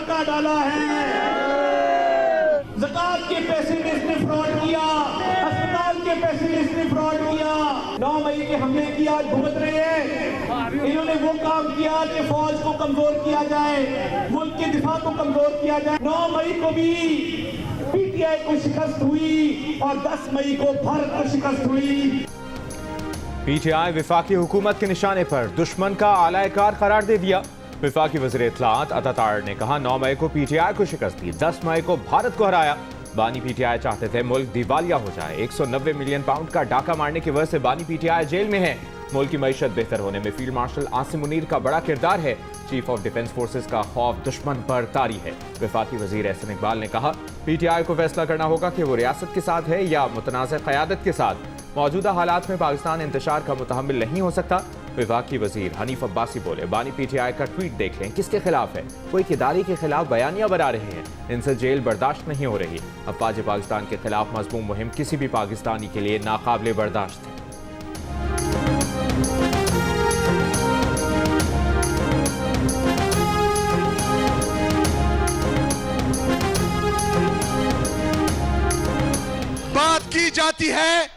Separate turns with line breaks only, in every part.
डाका डाला है। ज़कात के पैसे में इसने फ्रॉड किया, अस्पताल के पैसे में इसने फ्रॉड किया। 9 मई के हमले की आज भुगत रहे हैं। इन्होंने वो काम किया कि फौज को कमजोर किया जाए, मुल्क के दिफा को कमजोर किया जाए। 9 मई को भी पीटीआई को शिकस्त हुई और 10 मई को भारत को शिकस्त हुई।
पीटीआई विफाकी हुकूमत के निशाने पर दुश्मन का आलाकार करार दे दिया। विफाकी वज़ीर इत्तलात अतातार ने कहा 9 मई को पीटीआई को शिकस्त दी, 10 मई को भारत को हराया। बानी पीटीआई चाहते थे मुल्क दिवालिया हो जाए। 190 मिलियन पाउंड का डाका मारने की वजह से बानी पीटीआई जेल में है। मुल्क की मईशत बेहतर होने में फील्ड मार्शल आसिम मुनीर का बड़ा किरदार है। चीफ ऑफ डिफेंस फोर्सेस का खौफ दुश्मन पर तारी है। विफाकी वजीर एहसन इकबाल ने कहा पीटीआई को फैसला करना होगा कि वो रियासत के साथ है या मुतनाज़ क़यादत के साथ। मौजूदा हालात में पाकिस्तान इंतशार का मुतहम्मिल नहीं हो सकता। विफाकी वजीर हनीफ अब्बासी बोले बानी पीटीआई का ट्वीट देख लें, किसके खिलाफ है? कोई किदारी के खिलाफ बयानियां बना रहे हैं, इनसे जेल बर्दाश्त नहीं हो रही। अफवाज पाकिस्तान के खिलाफ मजमूम मुहिम किसी भी पाकिस्तानी के लिए नाकाबिले बर्दाश्त है।
बात की जाती है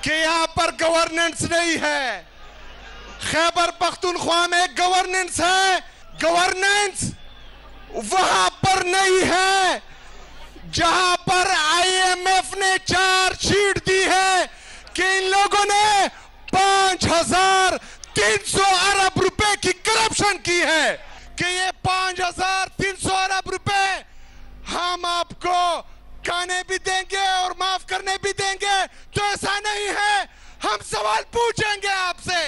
कि यहां पर गवर्नेंस नहीं है। खैबर पख्तूनख्वा में गवर्नेंस है, गवर्नेंस वहां पर नहीं है जहां पर आईएमएफ ने चार्जशीट दी है कि इन लोगों ने 5,300 अरब रुपए की करप्शन की है, कि ये 5,300 अरब रुपए हम आपको खाने भी देंगे और माफ करने भी देंगे। तो ऐसा नहीं है, हम सवाल पूछेंगे आपसे।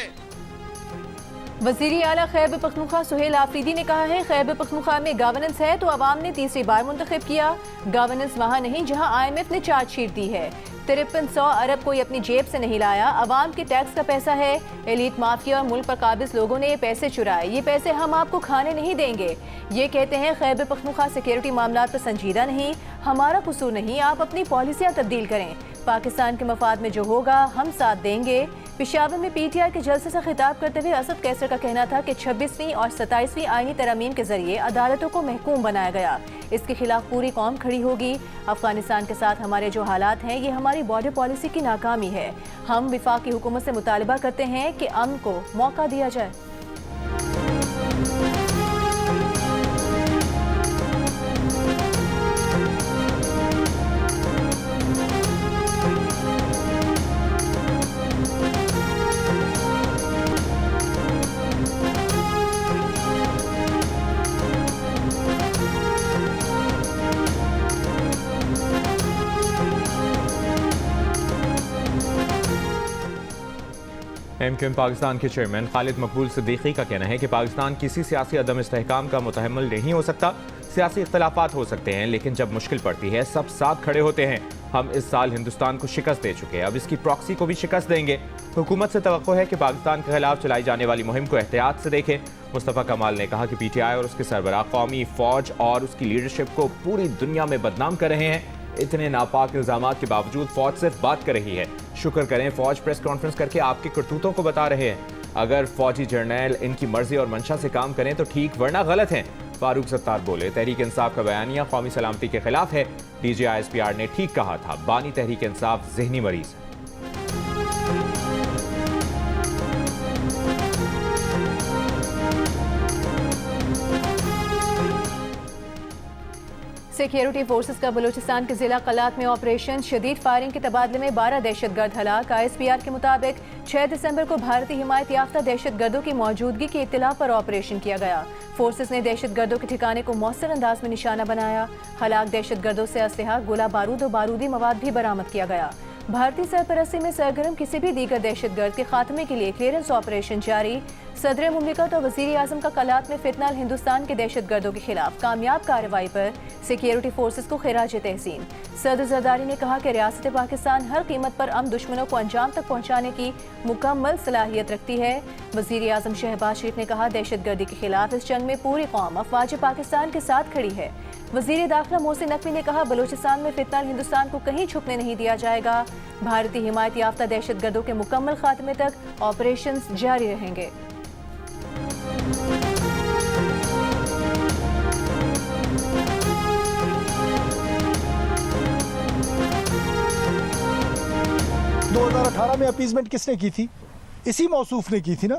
वज़ीर आला खैबर पख्तूनख्वा सुहेल आफरीदी ने कहा है खैबर पख्तूनख्वा में गवर्नेंस है तो अवाम ने तीसरी बार मुंतखब किया। गवर्नेंस वहाँ नहीं जहाँ IMF ने चार्जशीट दी है। 5300 अरब कोई अपनी जेब से नहीं लाया, अवाम के टैक्स का पैसा है। एलीट माफिया और मुल्क पर काबिज लोगों ने ये पैसे चुराए, ये पैसे हम आपको खाने नहीं देंगे। ये कहते हैं खैबर पख्तूनख्वा सिक्योरिटी मामलात पर संजीदा नहीं, हमारा कसूर नहीं, आप अपनी पॉलिसियाँ तब्दील करें, पाकिस्तान के मफाद में जो होगा हम साथ देंगे। पेशावर में पीटीआई के जलसे से खिताब करते हुए असद कैसर का कहना था कि 26वीं और 27वीं आईनी तरमीम के जरिए अदालतों को महकूम बनाया गया, इसके खिलाफ पूरी कौम खड़ी होगी। अफगानिस्तान के साथ हमारे जो हालात हैं ये हमारी बॉर्डर पॉलिसी की नाकामी है। हम विफाकी हुकूमत से मुतालिबा करते हैं कि अमन को मौका दिया जाए।
MQM पाकिस्तान के चेयरमैन खालिद मकबूल सिद्दीकी का कहना है कि पाकिस्तान किसी सियासी अदम इस्तेहकाम का मुतहम्मिल नहीं हो सकता। सियासी इख्तलाफात हो सकते हैं लेकिन जब मुश्किल पड़ती है सब साथ खड़े होते हैं। हम इस साल हिंदुस्तान को शिकस्त दे चुके हैं, अब इसकी प्रॉक्सी को भी शिकस्त देंगे। हुकूमत से तवक्को है कि पाकिस्तान के खिलाफ चलाई जाने वाली मुहिम को एहतियात से देखें। मुस्तफ़ा कमाल ने कहा कि पीटीआई और उसके सरबराह कौमी फौज और उसकी लीडरशिप को पूरी दुनिया में बदनाम कर रहे हैं। इतने नापाक इल्जामात के बावजूद फौज सिर्फ बात कर रही है। शुक्र करें फौज प्रेस कॉन्फ्रेंस करके आपके करतूतों को बता रहे हैं। अगर फौजी जर्नल इनकी मर्जी और मंशा से काम करें तो ठीक, वरना गलत हैं। फारूक सत्तार बोले तहरीक इंसाफ का बयानिया कौमी सलामती के खिलाफ है। DGISPR ने ठीक कहा था, बानी तहरीक इंसाफ ज़हनी मरीज है।
सिक्योरिटी फोर्सेस का बलूचिस्तान के जिला कलात में ऑपरेशन, शदीद फायरिंग के तबादले में 12 दहशतगर्द हलाक। ISPR के मुताबिक 6 दिसंबर को भारतीय हिमायत याफ्ता दहशतगर्दों की मौजूदगी की इत्तला पर ऑपरेशन किया गया। फोर्सेस ने दहशतगर्दों के ठिकाने को मौसर अंदाज में निशाना बनाया। हलाक दहशतगर्दों से असलहा, गोला बारूद और बारूदी मवाद भी बरामद किया गया। भारतीय सरपरस्ती में सरगर्म किसी भी दीगर दहशतगर्द के खात्मे के लिए क्लियरेंस ऑपरेशन जारी। सदर मुमलिकत और वज़ीर आज़म का कलात में फितनाल हिंदुस्तान के दहशतगर्दों के खिलाफ कामयाब कार्रवाई पर सिक्योरिटी फोर्सेस को खिराज तहसीन। सदर जरदारी ने कहा कि रियासत पाकिस्तान हर कीमत पर अमन दुश्मनों को अंजाम तक पहुँचाने की मुकम्मल सलाहियत रखती है। वज़ीर आज़म शहबाज शरीफ ने कहा दहशतगर्दी के खिलाफ इस जंग में पूरी कौम अफवाज पाकिस्तान के साथ खड़ी है। वज़ीर दाखिला मोहसिन नकवी ने कहा बलूचिस्तान में फितनाल हिंदुस्तान को कहीं छुपने नहीं दिया जाएगा। भारतीय हिमायत याफ्ता दहशतगर्दों के मुकम्मल खात्मे तक ऑपरेशन जारी रहेंगे।
2018 में अपीजमेंट किसने की थी? इसी मौसूफ ने की थी ना,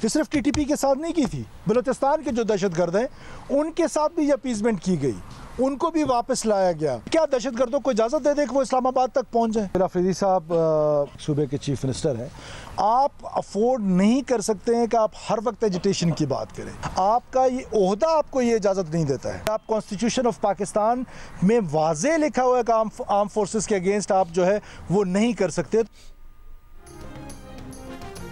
ये सिर्फ टीटीपी के साथ नहीं की थी, बलूचिस्तान के जो दहशतगर्द हैं उनके साथ भी ये अपीजमेंट की गई, उनको भी वापस लाया गया। क्या दहशतगर्दों को इजाज़त दे दें कि वो इस्लामाबाद तक पहुंच जाए? अफरीदी साहब सूबे के चीफ मिनिस्टर हैं, आप अफोर्ड नहीं कर सकते हैं कि आप हर वक्त एजिटेशन की बात करें। आपका ये ओहदा आपको ये इजाज़त नहीं देता है। आप कॉन्स्टिट्यूशन ऑफ पाकिस्तान में वाज़े लिखा हुआ है कि आर्म फोर्सेस के अगेंस्ट आप जो है वो नहीं कर सकते।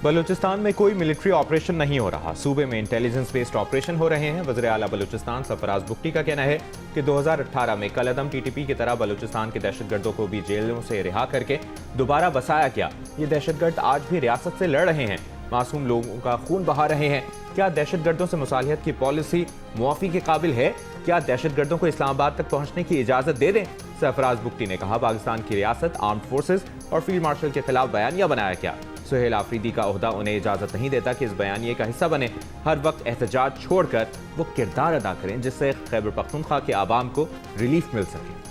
बलूचिस्तान में कोई मिलिट्री ऑपरेशन नहीं हो रहा, सूबे में इंटेलिजेंस बेस्ड ऑपरेशन हो रहे हैं। वज़ीर आला बलूचिस्तान सरफराज बुगटी का कहना है कि 2018 में कलअदम टीटीपी की तरह बलूचिस्तान के दहशतगर्दों को भी जेलों से रिहा करके दोबारा बसाया गया। ये दहशतगर्द आज भी रियासत से लड़ रहे हैं, मासूम लोगों का खून बहा रहे हैं। क्या दहशतगर्दों से मुसालिहत की पॉलिसी मुआफ़ी के काबिल है? क्या दहशतगर्दों को इस्लामाबाद तक पहुंचने की इजाज़त दे दें? सरफराज बुगटी ने कहा, पाकिस्तान की रियासत आर्म्ड फोर्सेस और फील्ड मार्शल के खिलाफ बयानिया बनाया गया। सुहेल आफरीदी का ओहदा उन्हें इजाज़त नहीं देता कि इस बयानिए का हिस्सा बने। हर वक्त एहतजाज छोड़कर वो किरदार अदा करें जिससे खैबर पख्तूनख्वा के आवाम को रिलीफ मिल सके।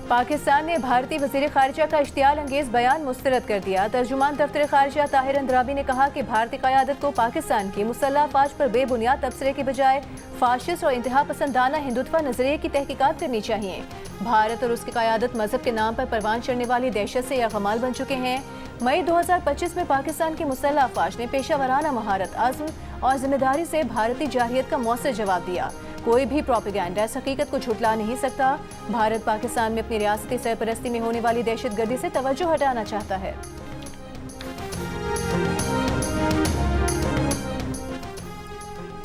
पाकिस्तान ने भारतीय वज़ीर ख़ारिजा का इश्तियाल अंगेज़ बयान मुस्तरद कर दिया। तर्जुमान दफ्तर ख़ारिजा ताहिर अंद्राबी ने कहा कि भारतीय क़यादत को पाकिस्तान की मुसल्लह फ़ौज पर बेबुनियाद तबसरे के बजाय फाशिस्ट और इंतहा पसंदाना हिंदुत्व नज़रिए की तहकीकात करनी चाहिए। भारत और उसकी क़यादत मजहब के नाम पर परवान चढ़ने वाली दहशत से यकमाल बन चुके हैं। मई 2025 में पाकिस्तान की मुसल्लह फ़ौज ने पेशावराना महारत, अज़्म और जिम्मेदारी से भारतीय जारहियत का मौसर जवाब दिया। कोई भी प्रोपेगेंडा इस हकीकत को झुठला नहीं सकता। भारत पाकिस्तान में अपनी रियासती सरपरस्ती में होने वाली दहशतगर्दी से तवज्जो हटाना चाहता है।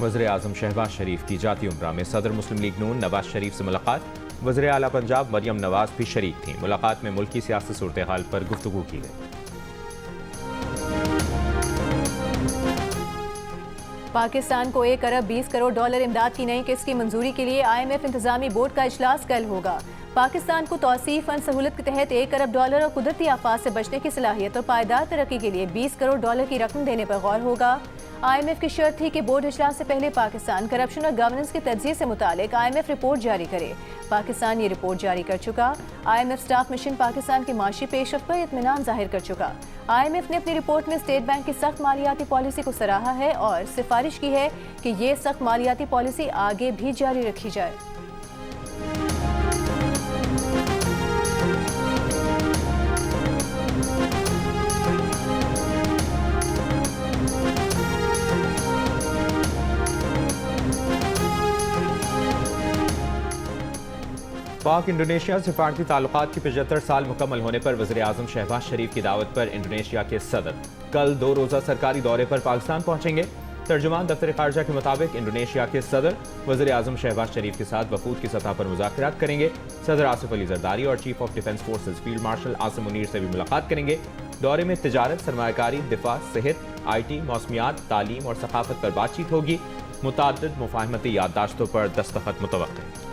वज़ीर आज़म शहबाज शरीफ की जाती उम्रा में सदर मुस्लिम लीग नून नवाज शरीफ से मुलाकात। वज़ीर आला पंजाब मरियम नवाज भी शरीक थीं। मुलाकात में मुल्की सियासी सूरत हाल पर गुफ्तगू की गई।
पाकिस्तान को 1 अरब 20 करोड़ डॉलर इमदाद की नई किस्त की मंजूरी के लिए IMF इंतजामी बोर्ड का इजलास कल होगा। पाकिस्तान को तौसीफ फंड सहूलत के तहत 1 अरब डॉलर और कुदरती आफात से बचने की सलाहियत और पायदार तरक्की के लिए 20 करोड़ डॉलर की रकम देने पर गौर होगा। IMF की शर्त थी कि बोर्ड इजलास से पहले पाकिस्तान करप्शन और गवर्नेंस के तज्ज़िये से मुतालिक IMF रिपोर्ट जारी करे। पाकिस्तान ये रिपोर्ट जारी कर चुका। IMF स्टाफ मिशन पाकिस्तान की माशी पेशरफ्त पर इत्मीनान जाहिर कर चुका। IMF ने अपनी रिपोर्ट में स्टेट बैंक की सख्त मालियाती पॉलिसी को सराहा है और सिफारिश की है कि ये सख्त मालियाती पॉलिसी आगे भी जारी रखी जाए।
पाक इंडोनेशिया सिफारती ताल्लुकात के 75 साल मुकम्मल होने पर वज़ीर आज़म शहबाज शरीफ की दावत पर इंडोनेशिया के सदर कल 2 रोज़ा सरकारी दौरे पर पाकिस्तान पहुंचेंगे। तर्जुमान दफ्तर ख़ारिजा के मुताबिक इंडोनेशिया के सदर वज़ीर आज़म शहबाज शरीफ के साथ वफूद की सतह पर मुज़ाकरात करेंगे। सदर आसिफ अली जरदारी और chief of defence forces field marshal Asim Munir से भी मुलाकात करेंगे। दौरे में तिजारत, सरमायाकारी, दिफा, सेहत, IT, मौसमियात, तालीम और सकाफत पर बातचीत होगी। मुताद्दिद मुफाहमती याददाश्तों पर दस्तखत मुतवक्किल।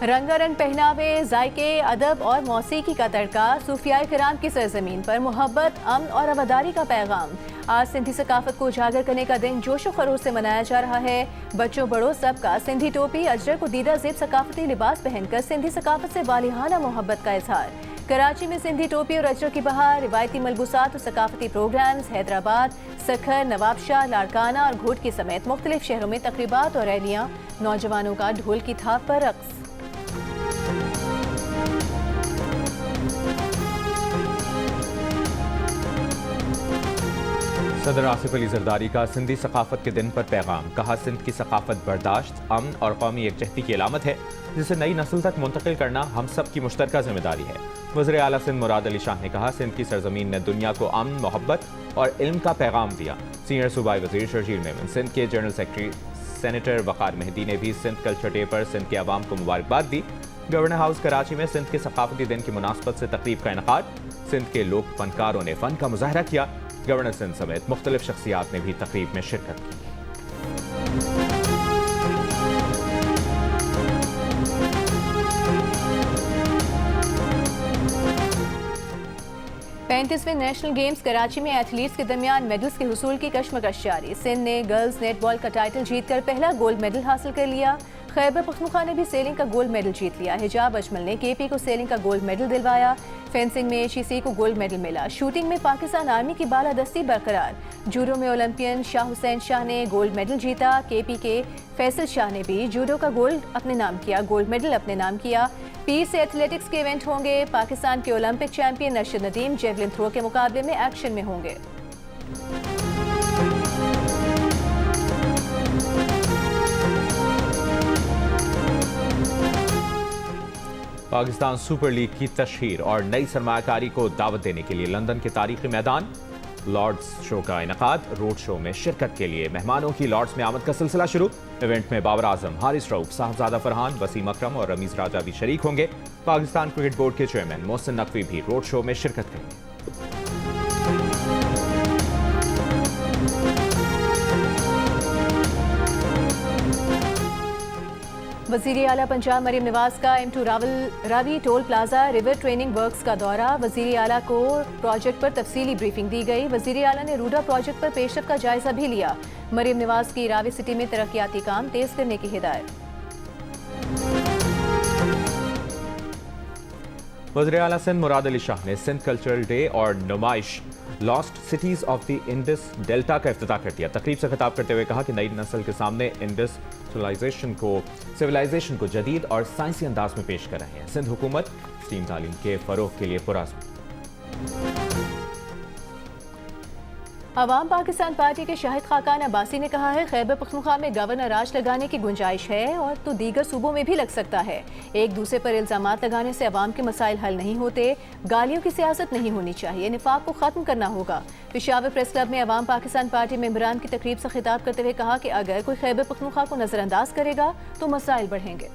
रंगारंग पहनावे, जायके, अदब और मौसीकी का तड़का, सूफियाए किराम की सरजमीन पर मोहब्बत, अमन और अवदारी का पैगाम। आज सिंधी सकाफत को उजागर करने का दिन जोशो खरोश से मनाया जा रहा है। बच्चों बड़ों सबका सिंधी टोपी, अजरक को दीदा जेब सकाफती लिबास पहनकर सिंधी सकाफत से वालिहाना मोहब्बत का इजहार। कराची में सिंधी टोपी और अजरक की बहार, रिवायती मलबूसात और सकाफती प्रोग्राम्स। हैदराबाद, सखर, नवाबशाह, लाड़काना और घोटकी समेत मुख्तलिफ शहरों में तकरीबात और रैलियाँ। नौजवानों का ढोल की थाप पर रक्स।
सदर आसिफ अली जरदारी का सिंधी सकाफत के दिन पर पैगाम। कहा, सिंध की सकाफत बर्दाश्त, अमन और कौमी यकजहती की अलामत है जिसे नई नस्ल तक मुंतकिल करना हम सब की मुश्तरका जिम्मेदारी है। वज़ीर आला सिंध मुराद अली शाह ने कहा, सिंध की सरजमीन ने दुनिया को अमन, मोहब्बत और इल्म का पैगाम दिया। सीनियर सूबाई वज़ीर शर्जील मेमन, सिंध के जनरल सेक्रेटरी सेनेटर वक़ार मेहदी ने भी सिंध कल्चर डे पर सिंध के अवाम को मुबारकबाद दी। गवर्नर हाउस कराची में सिंध के सकाफती दिन की मुनासबत से तकरीब का इनकाद। सिंध के लोक फनकारों ने फ़न का मुजाहरा किया। गवर्नर सिंध समेत मुख्तलिफ शख्सियात ने भी तकरीब में शिरकत की।
35वें नेशनल गेम्स कराची में एथलीट्स के दरमियान मेडल्स के हुसूल की कशमकश जारी। सिंध ने गर्ल्स नेटबॉल का टाइटल जीतकर पहला गोल्ड मेडल हासिल कर लिया। खैबर पख्तूनख्वा ने भी सेलिंग का गोल्ड मेडल जीत लिया। हिजाब अजमल ने केपी को सेलिंग का गोल्ड मेडल दिलवाया। फेंसिंग में HEC को गोल्ड मेडल मिला। शूटिंग में पाकिस्तान आर्मी की बालादस्ती बरकरार। जूडो में ओलंपियन शाह हुसैन शाह ने गोल्ड मेडल जीता। केपी के फैसल शाह ने भी जूडो का गोल्ड मेडल अपने नाम किया। पीर से एथलेटिक्स के इवेंट होंगे। पाकिस्तान के Olympic champion Rashid Nadeem javelin throw के मुकाबले में एक्शन में होंगे।
पाकिस्तान सुपर लीग की तशहीर और नई सरमायाकारी को दावत देने के लिए लंदन के तारीखी मैदान लॉर्ड्स शो का इनकाद। रोड शो में शिरकत के लिए मेहमानों की लॉर्ड्स में आमद का सिलसिला शुरू। इवेंट में बाबर आजम, हारिस रऊफ, साहबजादा फरहान, वसीम अकरम और रमीज राजा भी शरीक होंगे। पाकिस्तान क्रिकेट बोर्ड के चेयरमैन मोहसिन नकवी भी रोड शो में शिरकत करेंगे।
वज़ीर आला पंजाब मरियम नवाज का M2 Ravi toll plaza river training works का दौरा। वज़ीर आला को प्रोजेक्ट पर तफसीली ब्रीफिंग दी गई। वज़ीर आला ने रूडा प्रोजेक्ट पर पेशरफ का जायजा भी लिया। मरियम नवाज की रावी सिटी में तरक्याती काम तेज करने की हिदायत।
वज़ीर आला सिंध मुराद अली शाह ने सिंध कल्चरल डे और नुमाइश lost cities of the Indus delta का इफ्तिताह कर दिया। तकरीब से खिताब करते हुए कहा कि नई नस्ल के सामने इंडस सिविलाइजेशन को जदीद और साइंसी अंदाज में पेश कर रहे हैं। सिंध हुकूमत स्टीम तालीम के फरोग के लिए पुरअज़्म।
अवाम पाकिस्तान पार्टी के शाहिद खाकान अब्बासी ने कहा है खैबर पख्तूनख्वा में गवर्नर राज लगाने की गुंजाइश है और तो दीगर सूबों में भी लग सकता है। एक दूसरे पर इल्जामात लगाने से अवाम के मसाइल हल नहीं होते। गालियों की सियासत नहीं होनी चाहिए। निफाक को खत्म करना होगा। पेशावर प्रेस क्लब में अवाम पाकिस्तान पार्टी मेंबरान की तकरीब से खिताब करते हुए कहा कि अगर कोई खैबर पख्तूनख्वा को नजरअंदाज करेगा तो मसाइल बढ़ेंगे।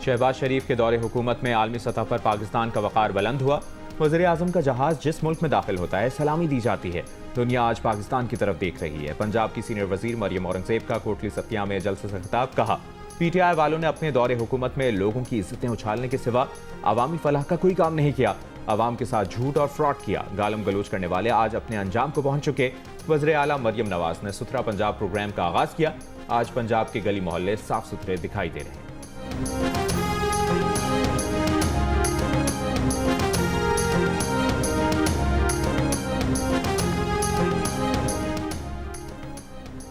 शहबाज शरीफ के दौरे हुकूमत में आलमी सतह पर पाकिस्तान का वक़ार बुलंद हुआ। वज़ीर आज़म का जहाज जिस मुल्क में दाखिल होता है सलामी दी जाती है। दुनिया आज पाकिस्तान की तरफ देख रही है। पंजाब की सीनियर वजीर मरियम औरंगजेब का कोटली सत्या में जलसे से खिताब। कहा PTI वालों ने अपने दौरे हुकूमत में लोगों की इज्जतें उछालने के सिवा अवामी फलाह का कोई काम नहीं किया। अवाम के साथ झूठ और फ्रॉड किया। गालम गलोच करने वाले आज अपने अंजाम को पहुंच चुके। वज़ीर आला मरियम नवाज ने सुथरा पंजाब प्रोग्राम का आगाज किया। आज पंजाब के गली मोहल्ले साफ सुथरे दिखाई दे रहे हैं।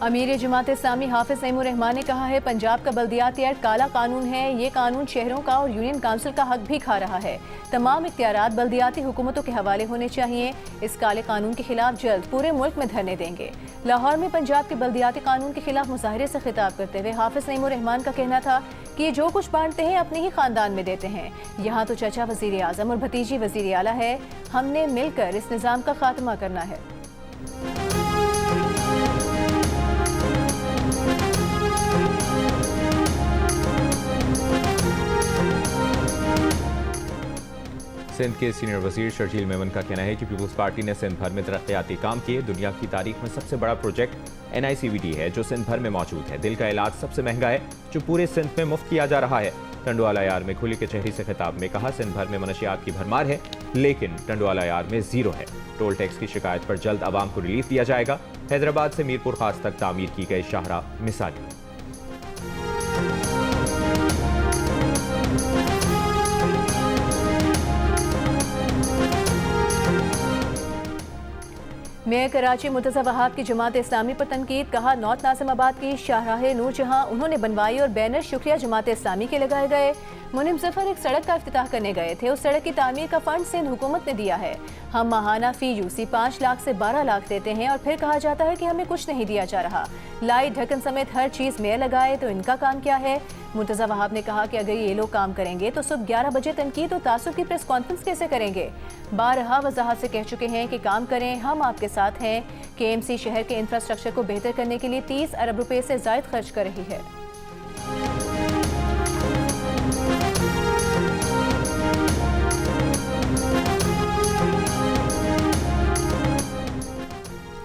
अमीर जमात इस्लामी हाफिज नईमुर रहमान ने कहा है पंजाब का बल्दियाती एक्ट काला कानून है। ये कानून शहरों का और यूनियन काउंसिल का हक भी खा रहा है। तमाम इख्तियारात बल्दियाती हुकूमतों के हवाले होने चाहिए। इस काले कानून के खिलाफ जल्द पूरे मुल्क में धरने देंगे। लाहौर में पंजाब के बल्दियाती कानून के खिलाफ मुजाहरे से खिताब करते हुए हाफिज नईमुर रहमान का कहना था कि ये जो कुछ बांटते हैं अपने ही खानदान में देते हैं। यहाँ तो चचा वजीर आजम और भतीजी वजीर आला है। हमने मिलकर इस निज़ाम का खात्मा करना है।
सिंध के सीनियर वजीर शर्जील मेमन का कहना है कि पीपल्स पार्टी ने सिंध भर में तरक्याती काम किए। दुनिया की तारीख में सबसे बड़ा प्रोजेक्ट NICVD है जो सिंध भर में मौजूद है। दिल का इलाज सबसे महंगा है जो पूरे सिंध में मुफ्त किया जा रहा है। टंडवाला यार में खुली कचहरी से खिताब में कहा सिंध भर में मनशियात की भरमार है लेकिन टंडवाला यार में जीरो है। टोल टैक्स की शिकायत पर जल्द आवाम को रिलीफ दिया जाएगा। हैदराबाद से मीरपुर खास तक तामीर की गई शाहराह मिसाली।
मेयर कराची मुर्तज़ा वहाब की जमात इस्लामी पर तनकीद। कहा नॉर्थ नाज़िमाबाद की शाहराह नूरजहां उन्होंने बनवाई और बैनर शुक्रिया जमात इस्लामी के लगाए गए। मुनीम जफर एक सड़क का इफ्तिताह करने गए थे। उस सड़क की तामीर का फंड सिंध हुकूमत ने दिया है। हम माहाना फी यूसी 5 लाख से 12 लाख देते हैं और फिर कहा जाता है कि हमें कुछ नहीं दिया जा रहा। लाइट ढक्कन समेत हर चीज़ मेयर लगाए तो इनका काम क्या है। मुर्तज़ा वहाब ने कहा कि अगर ये लोग काम करेंगे तो सुबह 11 बजे तनकीद और तासुब की प्रेस कॉन्फ्रेंस कैसे करेंगे। बारहा वजाहत से कह चुके हैं कि काम करें, हम आपके साथ हैं। KMC शहर के इंफ्रास्ट्रक्चर को बेहतर करने के लिए 30 अरब रुपए से ज़ायद खर्च कर रही है।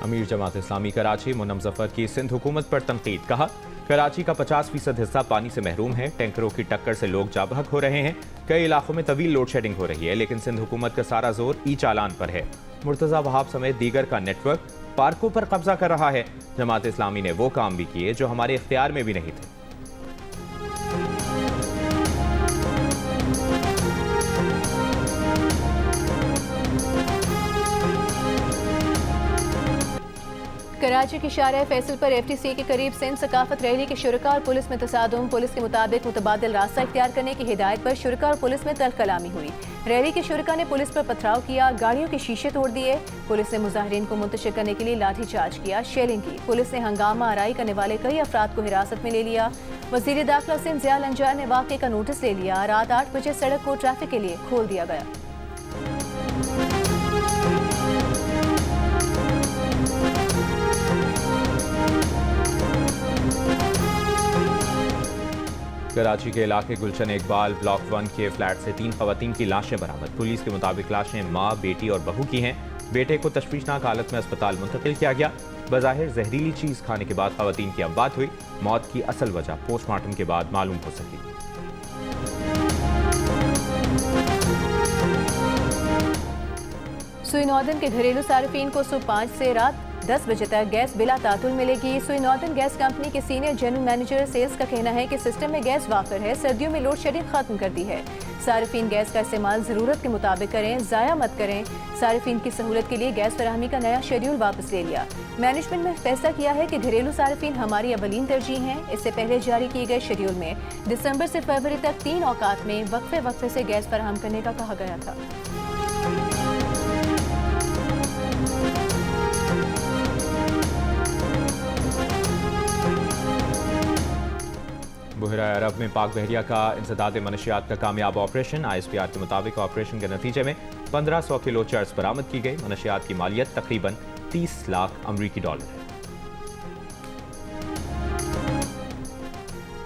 अमीर जमात इस्लामी कराची मुन्नम जफर की सिंध हुकूमत पर तनकीद। कहा, कराची का 50% हिस्सा पानी से महरूम है। टैंकरों की टक्कर से लोग जाबहक हो रहे हैं। कई इलाकों में तवील लोड शेडिंग हो रही है, लेकिन सिंध हुकूमत का सारा जोर ई चालान पर है। मुर्तजा वहाब समेत दीगर का नेटवर्क पार्कों पर कब्जा कर रहा है। जमात इस्लामी ने वो काम भी किए जो हमारे इख्तियार में भी नहीं थे।
कराची के शारा फैसल पर एफटीसी के करीब सिंध सकाफत रैली के शुरका और पुलिस में तसादुम। पुलिस के मुताबिक मुतबादिल रास्ता इख्तियार करने की हिदायत पर शुरका और पुलिस में तल्ख कलामी हुई। रैली के शुरका ने पुलिस पर पथराव किया, गाड़ियों के शीशे तोड़ दिए। पुलिस ने मुजाहिरीन को मुंतशिर करने के लिए लाठीचार्ज किया, शेलिंग की। पुलिस ने हंगामा आराई करने वाले कई अफराद को हिरासत में ले लिया। वजीर दाखिला सिंध ज़िया लंजार ने वाक़े का नोटिस ले लिया। रात 8 बजे सड़क को ट्रैफिक के लिए खोल दिया गया।
कराची के इलाके गुलशन इकबाल ब्लॉक 1 के फ्लैट से 3 खवातीन की लाशें बरामद। पुलिस के मुताबिक लाशें माँ, बेटी और बहू की हैं। बेटे को तशवीशनाक हालत में अस्पताल मुंतकिल किया गया। बज़ाहिर जहरीली चीज़ खाने के बाद खवातीन की अमवात हुई। मौत की असल वजह पोस्टमार्टम के बाद मालूम हो सकी।
सुई नॉर्दर्न के घरेलू सार्फिन को सुबह 5 से रात 10 बजे तक गैस बिला तातुल मिलेगी। सुई नॉर्दर्न गैस कंपनी के सीनियर जनरल मैनेजर सेल्स का कहना है कि सिस्टम में गैस वाफिर है, सर्दियों में लोड शेडिंग खत्म कर दी है। सार्फिन गैस का इस्तेमाल ज़रूरत के मुताबिक करें, ज़ाया मत करें। सार्फिन की सहूलत के लिए गैस फराहमी का नया शेड्यूल वापस ले लिया। मैनेजमेंट ने फैसला किया है कि घरेलू सार्फिन हमारी अवलीन तरजीह हैं। इससे पहले जारी किए गए शेड्यूल में दिसंबर से फरवरी तक 3 औकात में वक्फे से गैस फराहम करने का कहा गया था।
बुहरा अरब में पाक बहरिया का इंसदाद मनशियात का कामयाब ऑपरेशन। ISPR के मुताबिक ऑपरेशन के नतीजे में 1500 किलो चर्स बरामद की गई। मनशियात की मालियत तकरीबन 30 लाख अमरीकी डॉलर है।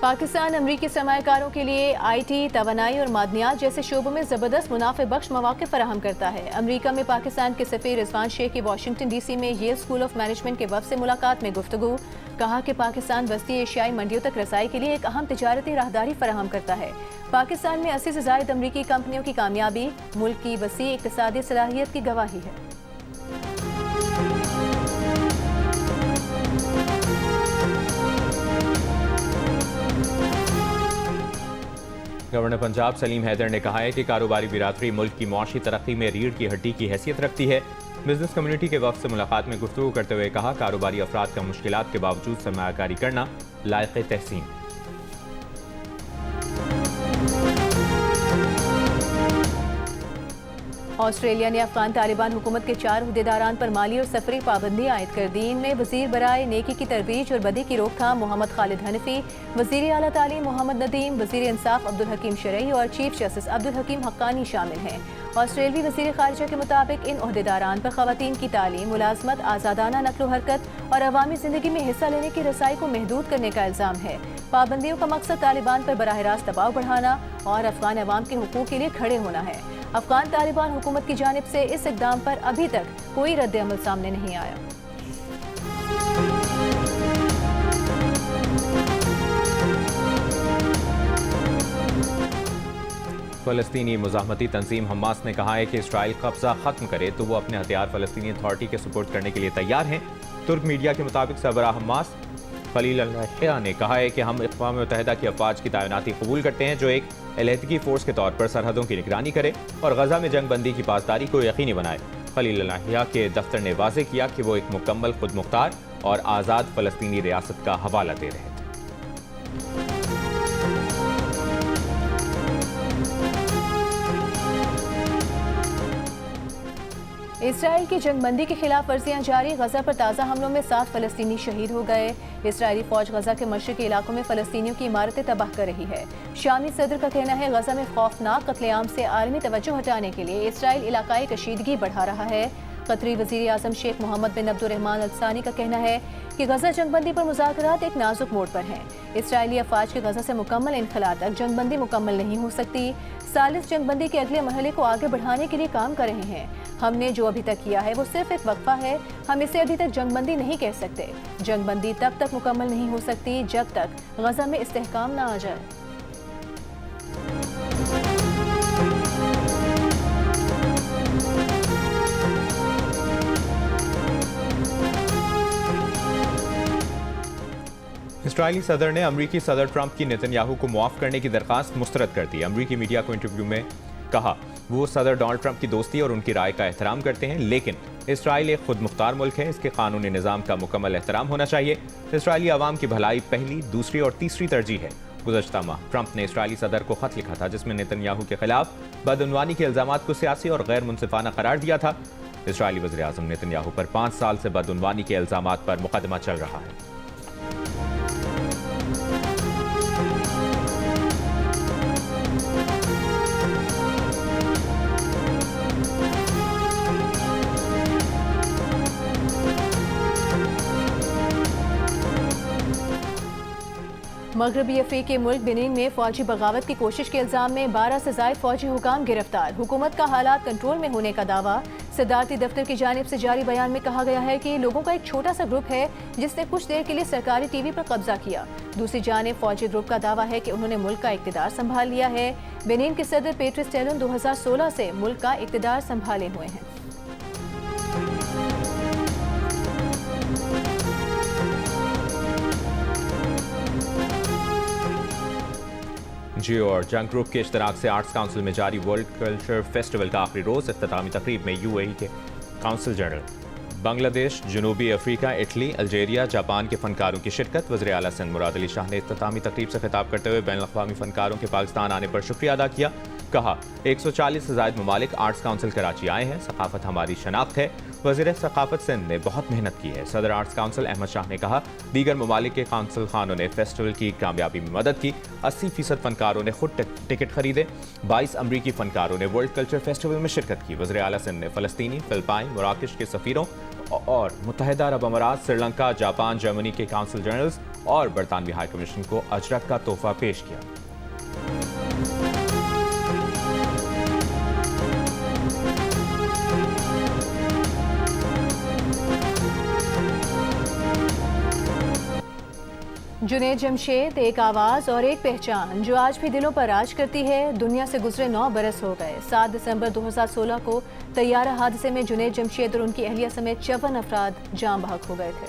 पाकिस्तान अमरीकी सरमायाकारों के लिए IT, तवानाई और मादनियात जैसे शोबों में ज़बरदस्त मुनाफे बख्श मौके फराहम करता है। अमरीका में पाकिस्तान के सफ़ीर रिजवान शेख की वाशिंगटन DC में येल स्कूल ऑफ मैनेजमेंट के वफ़द से मुलाकात में गुफ्तगू। कहा कि पाकिस्तान वस्ती एशियाई मंडियों तक रसाई के लिए एक अहम तिजारती राहदारी फराहम करता है। पाकिस्तान में 80 से ज़ायद अमरीकी कंपनियों की कामयाबी मुल्क की वसी इक़्तिसादी सलाहियत की गवाही है।
गवर्नर पंजाब सलीम हैदर ने कहा है कि कारोबारी बिरादरी मुल्क की मुआशी तरक्की में रीढ़ की हड्डी की हैसियत रखती है। बिजनेस कम्युनिटी के वफ़द से मुलाकात में गुफ्तगू करते हुए कहा, कारोबारी अफराद का मुश्किलात के बावजूद सरमायाकारी करना लायक़ तहसीन।
ऑस्ट्रेलिया ने अफगान तालिबान हुकूमत के 4 उहदेदारान पर माली और सफरी पाबंदी आयद कर दी। इनमें वजीर बराए नेकी की तरवीज और बदी की रोकथाम मोहम्मद खालिद हनफी, वजीर आला तालीम मोहम्मद नदीम, वजीर इंसाफ अब्दुल हकीम शरई और चीफ जस्टिस अब्दुल हकीम हक्कानी शामिल हैं। ऑस्ट्रेलवी वजीर खारिजा के मुताबिक इन उहदेदारान पर खवातीन की तालीम, मुलाजमत, आज़ादाना नक्लो हरकत और अवामी ज़िंदगी में हिस्सा लेने की रसाई को महदूद करने का इल्ज़ाम है। पाबंदियों का मकसद तालिबान पर बराह रास्त दबाव बढ़ाना और अफगान अवाम के हुकूक के लिए खड़े होना है। अफगान तालिबान हुकूमत की जानिब से इस इक़दाम पर अभी तक कोई रद्द अमल सामने नहीं आया।
फ़लस्तीनी मुज़ाहमती तंजीम हमास ने कहा है कि इसराइल कब्जा खत्म करे तो वो अपने हथियार फ़लस्तीनी अथॉरिटी के सपोर्ट करने के लिए तैयार हैं। तुर्क मीडिया के मुताबिक सरबराह हमास खलील अल-हैया ने कहा है कि हम अक़वाम मुत्तहिदा की अफवाज की तैनाती कबूल करते हैं जो एक अलहदगी फ़ोर्स के तौर पर सरहदों की निगरानी करे और गजा में जंग बंदी की पासदारी को यकीनी बनाए। खलील अल-हैया के दफ्तर ने वाज़ेह किया कि वो एक मुकम्मल खुद मुख्तार और आज़ाद फ़लस्तीनी रियासत का हवाला दे रहे थे।
इसराइल की जंगबंदी के खिलाफ वर्जियां जारी। गजा पर ताज़ा हमलों में 7 फ़लस्तीनी शहीद हो गए। इसराइली फ़ौज गजा के मशरक़ी इलाकों में फ़लस्तीनियों की इमारतें तबाह कर रही है। शामी सदर का कहना है गजा में खौफनाक कत्लेआम से आलमी तवज्जो हटाने के लिए इसराइल इलाकाई कशीदगी बढ़ा रहा है। कतरी वज़ीर आज़म शेख मोहम्मद बिन अब्दुर्रहमान अल सानी का कहना है कि गजा जंगबंदी पर मुज़ाकरात एक नाजुक मोड़ पर हैं। इसराइली अफवाज के गजा से मुकम्मल इनखला तक जंगबंदी मुकम्मल नहीं हो सकती। सालिस जंगबंदी के अगले मरहले को आगे बढ़ाने के लिए काम कर रहे हैं। हमने जो अभी तक किया है वो सिर्फ एक वक्फा है, हम इसे अभी तक जंगबंदी नहीं कह सकते। जंगबंदी तब तक मुकम्मल नहीं हो सकती जब तक गजा में इस्तेहकाम ना आ जाए।
इस्राइली सदर ने अमरीकी सदर ट्रंप की नेतन्याहू को मुआफ करने की दरखास्त मुस्तरद कर दी। अमरीकी मीडिया को इंटरव्यू में कहा वो सदर डोनाल्ड ट्रंप की दोस्ती और उनकी राय का एहतराम करते हैं, लेकिन इसराइल एक खुद मुख्तार मुल्क है, इसके कानूनी निज़ाम का मुकम्मल एहतराम होना चाहिए। इसराइली आवाम की भलाई पहली, दूसरी और तीसरी तरजीह है। गुज़श्ता माह ट्रंप ने इसराइली सदर को खत लिखा था जिसमें नेतन्याहू के खिलाफ बदउनवानी के इल्ज़ामात को सियासी और गैर मुनसिफाना करार दिया था। इसराइली वज़ीर आज़म नेतन्याहू पर 5 साल से बदउनवानी के इल्ज़ामात पर मुकदमा चल रहा है।
मगरबी अफ्रीकी मुल्क बेनिन में फौजी बगावत की कोशिश के इल्जाम में 12 से ज़ायद फौजी हुकाम गिरफ्तार। हुकूमत का हालात कंट्रोल में होने का दावा। सदारती दफ्तर की जानिब से जारी बयान में कहा गया है कि लोगों का एक छोटा सा ग्रुप है जिसने कुछ देर के लिए सरकारी टीवी पर कब्जा किया। दूसरी जानिब फौजी ग्रुप का दावा है कि उन्होंने मुल्क का इक़्तिदार संभाल लिया है। बेनिन के सदर पेट्रिस टैलोन 2016 से मुल्क का इक़्तिदार संभाले हुए हैं।
जियो और जंग ग्रुप के इश्तराक से आर्ट्स काउंसिल में जारी वर्ल्ड कल्चर फेस्टिवल का आखिरी रोज इख्तितामी तकरीब में यूएई के काउंसिल जनरल, बांग्लादेश, जनूबी अफ्रीका, इटली, अल्जीरिया, जापान के फनकारों की शिरकत। वज़ीर आला सिंध मुराद अली शाह ने इख्तितामी तकरीब से खिताब करते हुए बैनुल अक़वामी फनकारों के पाकिस्तान आने पर शुक्रिया अदा किया। कहा 140 से ज़ायद ममालिक आर्ट्स काउंसिल कराची आए हैं, सकाफत हमारी शनाख्त है। वज़ीर सकाफत सिंध ने बहुत मेहनत की है। सदर आर्ट्स काउंसिल अहमद शाह ने कहा दीगर ममालिक के काउंसिल खानों ने फेस्टिवल की कामयाबी में मदद की। 80% फनकारों ने खुद टिकट खरीदे। 22 अमरीकी फनकारों ने वर्ल्ड कल्चर फेस्टिवल में शिरकत की। वज़ीर आला सिंध ने फ़लस्तीनी, फिलिपाइन, मराकश के सफ़ीरों और मुत्तहिदा अरब अमारात, श्रीलंका, जापान, जर्मनी के काउंसिल जनरल्स और बरतानवी हाई कमीशन को अजरक का तोहफा पेश किया।
जुनैद जमशेद, एक आवाज़ और एक पहचान जो आज भी दिलों पर राज करती है। दुनिया से गुजरे 9 बरस हो गए। 7 दिसंबर 2016 को तैयारा हादसे में जुनैद जमशेद और उनकी अहलिया समेत 54 अफराद जान बहक हो गए थे।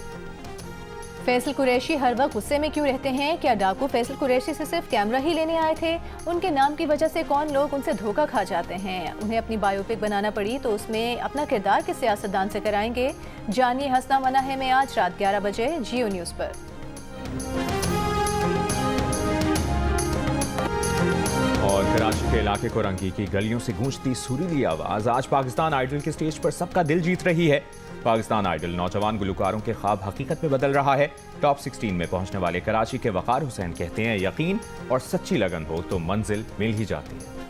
फैसल कुरैशी हर वक्त गुस्से में क्यों रहते हैं? क्या डाकू फैसल कुरैशी से सिर्फ कैमरा ही लेने आए थे? उनके नाम की वजह से कौन लोग उनसे धोखा खा जाते हैं? उन्हें अपनी बायोपिक बनाना पड़ी तो उसमें अपना किरदार किस सियासतदान से कराएंगे? जानिए हंसना मना है में आज रात 11 बजे जियो न्यूज़ पर।
और कराची के इलाके को रंगी की गलियों से गूंजती सुरीली आवाज आज पाकिस्तान आइडल के स्टेज पर सबका दिल जीत रही है। पाकिस्तान आइडल नौजवान गुलकारों के ख्वाब हकीकत में बदल रहा है। टॉप 16 में पहुंचने वाले कराची के वकार हुसैन कहते हैं यकीन और सच्ची लगन हो तो मंजिल मिल ही जाती है।